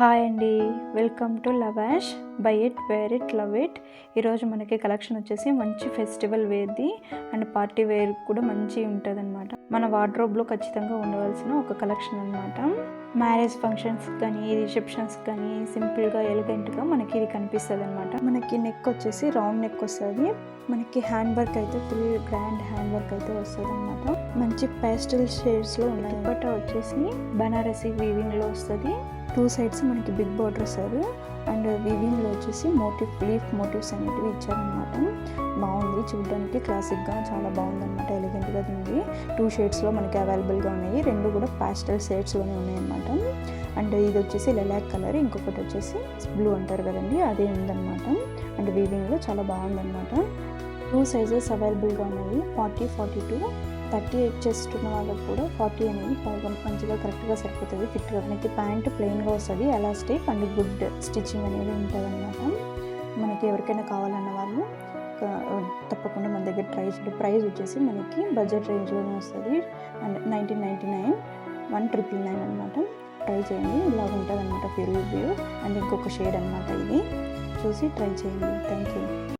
Hi అండి, welcome to lavash by it where it love it. ఈరోజు మనకి collection వచ్చేసి మంచి ఫెస్టివల్ వేర్ది అండ్ పార్టీ వేర్ కూడా మంచి ఉంటుంది అనమాట. మన వార్డ్రోబ్లో ఖచ్చితంగా ఉండవలసిన ఒక కలెక్షన్ అనమాట. మ్యారేజ్ ఫంక్షన్స్ కానీ రిసెప్షన్స్ కానీ సింపుల్గా ఎలిగెంట్గా మనకి ఇది కనిపిస్తుంది అనమాట. మనకి నెక్ వచ్చేసి రౌండ్ నెక్ వస్తుంది. మనకి హ్యాండ్ వర్క్ అయితే ఫుల్ గ్రాండ్ హ్యాండ్ వర్క్ అయితే వస్తుంది అనమాట. మంచి పేస్టల్ షేడ్స్లో ఉన్నాయి. దుపట్టా వచ్చేసి బనారసి వీవింగ్లో వస్తుంది. టూ సైడ్స్ మనకి బిగ్ బార్డర్ వస్తారు అండ్ వీవింగ్లో వచ్చేసి లీఫ్ మోటివ్స్ అనేటివి ఇచ్చారనమాట. బాగుంది, చూడడానికి క్లాసిక్గా చాలా బాగుందన్నమాట, ఎలిగెంట్గా ఉంది. 2 షేడ్స్లో మనకి అవైలబుల్గా ఉన్నాయి. 2 కూడా పాస్టల్ షేడ్స్లోనే ఉన్నాయన్నమాట. అండ్ ఇది వచ్చేసి లెలాక్ కలర్, ఇంకొకటి వచ్చేసి బ్లూ అంటారు కదండి, అదే ఉందన్నమాట. అండ్ వీవింగ్లో చాలా బాగుందన్నమాట. 2 సైజెస్ అవైలబుల్గా ఉన్నాయి, 40, 42, 38 చెస్ట్ ఉన్న వాళ్ళకి కూడా 40 అనేది మంచిగా కరెక్ట్గా సరిపోతుంది ఫిట్గా. మనకి ప్యాంట్ ప్లెయిన్గా వస్తుంది, ఎలాస్టిక్ అండ్ గుడ్ స్టిచ్చింగ్ అనేది ఉంటుంది అనమాట. మనకి ఎవరికైనా కావాలన్న వాళ్ళు తప్పకుండా మన దగ్గర ట్రై చేయండి. ప్రైస్ వచ్చేసి మనకి బడ్జెట్ రేంజ్లోనే వస్తుంది అండ్ 1999, 1999 అనమాట. ట్రై చేయండి, ఇలా ఉంటుంది అనమాట ఫిల్ వ్యూ. అండ్ ఇంకొక షేడ్ అనమాట, ఇది చూసి ట్రై చేయండి. Thank you.